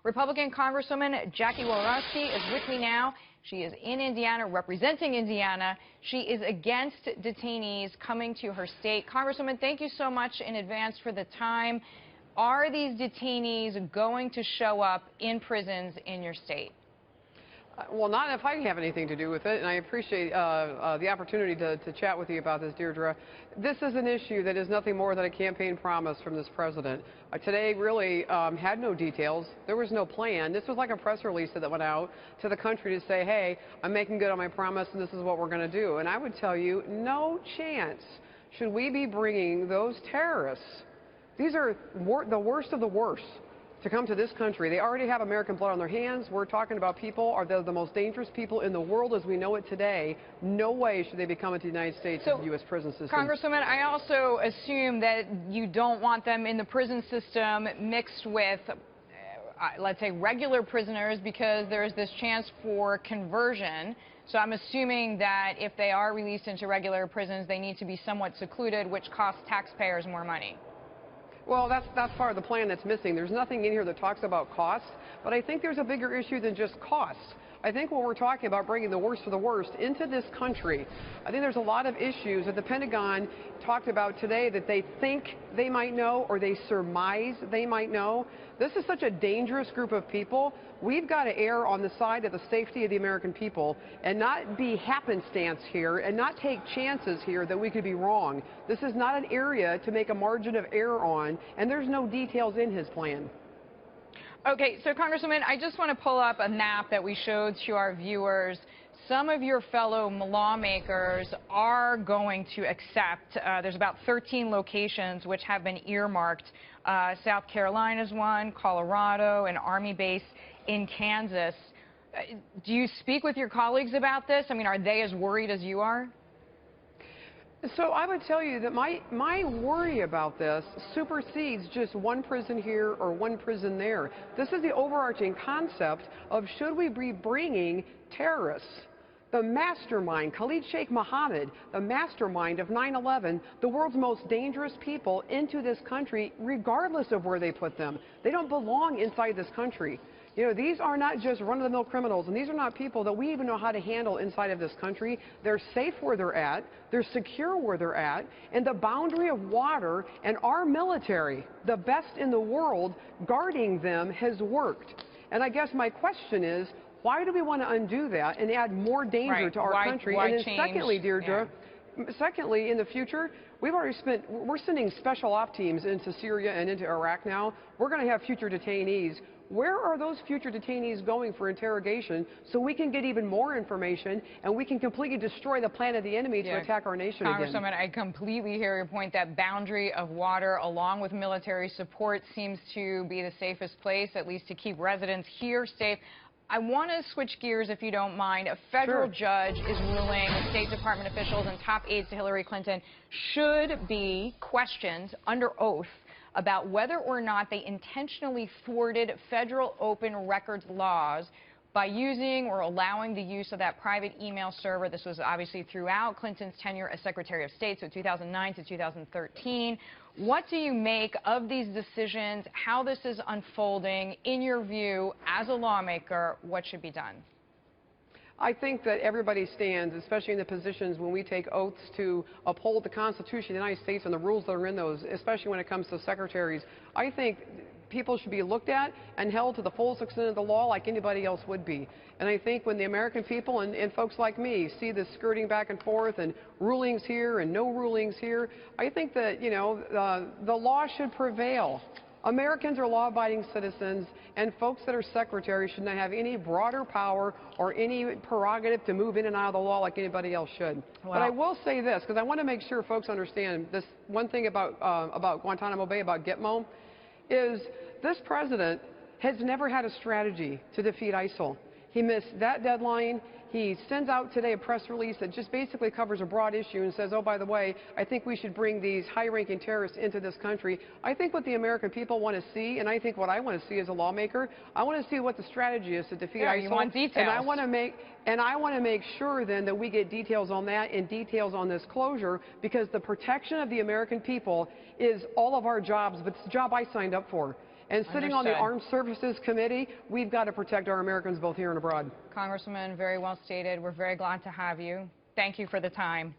Republican Congresswoman Jackie Walorski is with me now. She is in Indiana, representing Indiana. She is against detainees coming to her state. Congresswoman, thank you so much in advance for the time. Are these detainees going to show up in prisons in your state? Well, not if I have anything to do with it, and I appreciate the opportunity to chat with you about this, Deirdre. This is an issue that is nothing more than a campaign promise from this president. Today really had no details. There was no plan. This was like a press release that went out to the country to say, hey, I'm making good on my promise, and this is what we're going to do. And I would tell you, no chance should we be bringing those terrorists. These are the worst of the worst to come to this country. They already have American blood on their hands. We're talking about people are the most dangerous people in the world as we know it today. No way should they be coming to the United States and the U.S. prison system. Congresswoman, I also assume that you don't want them in the prison system mixed with, let's say, regular prisoners, because there's this chance for conversion. So I'm assuming that if they are released into regular prisons, they need to be somewhat secluded, which costs taxpayers more money. Well, that's part of the plan that's missing. There's nothing in here that talks about cost, but I think there's a bigger issue than just cost. I think when we're talking about bringing the worst of the worst into this country, I think there's a lot of issues that the Pentagon talked about today that they think they might know or they surmise they might know. This is such a dangerous group of people. We've got to err on the side of the safety of the American people and not be happenstance here and not take chances here that we could be wrong. This is not an area to make a margin of error on, and there's no details in his plan. Okay, so Congresswoman, I just want to pull up a map that we showed to our viewers. Some of your fellow lawmakers are going to accept, there's about 13 locations which have been earmarked. South Carolina's one, Colorado, an Army base in Kansas. Do you speak with your colleagues about this? I mean, are they as worried as you are? So I would tell you that my worry about this supersedes just one prison here or one prison there. This is the overarching concept of should we be bringing terrorists, the mastermind, Khalid Sheikh Mohammed, the mastermind of 9/11, the world's most dangerous people into this country, regardless of where they put them. They don't belong inside this country. You know, these are not just run-of-the-mill criminals, and these are not people that we even know how to handle inside of this country. They're safe where they're at, they're secure where they're at, and the boundary of water and our military, the best in the world, guarding them has worked. And I guess my question is, why do we want to undo that and add more danger to our country? Why and then change? Secondly, Deirdre, secondly, in the future, we're sending special op teams into Syria and into Iraq now. We're going to have future detainees. Where are those future detainees going for interrogation so we can get even more information and we can completely destroy the plan of the enemy to attack our nation again? Congresswoman, I completely hear your point. That boundary of water along with military support seems to be the safest place, at least to keep residents here safe. I want to switch gears, if you don't mind. A federal judge is ruling State Department officials and top aides to Hillary Clinton should be questioned under oath about whether or not they intentionally thwarted federal open records laws by using or allowing the use of that private email server. This was obviously throughout Clinton's tenure as Secretary of State, so 2009 to 2013. What do you make of these decisions, how this is unfolding? In your view, as a lawmaker, what should be done? I think that everybody stands, especially in the positions when we take oaths to uphold the Constitution of the United States and the rules that are in those, especially when it comes to secretaries. I think people should be looked at and held to the fullest extent of the law like anybody else would be. And I think when the American people and folks like me see this skirting back and forth and rulings here and no rulings here, I think that, you know, the law should prevail. Americans are law-abiding citizens, and folks that are secretaries should not have any broader power or any prerogative to move in and out of the law like anybody else should. Wow. But I will say this, because I want to make sure folks understand this one thing about Guantanamo Bay, about Gitmo, is this president has never had a strategy to defeat ISIL. He missed that deadline. He sends out today a press release that just basically covers a broad issue and says, oh, by the way, I think we should bring these high-ranking terrorists into this country. I think what the American people want to see, and I think what I want to see as a lawmaker, I want to see what the strategy is to defeat ISIL. You want details. And I want to make sure then that we get details on that and details on this closure, because the protection of the American people is all of our jobs, but it's the job I signed up for. And sitting on the Understood. Armed Services Committee, we've got to protect our Americans both here and abroad. Congressman, very well stated. We're very glad to have you. Thank you for the time.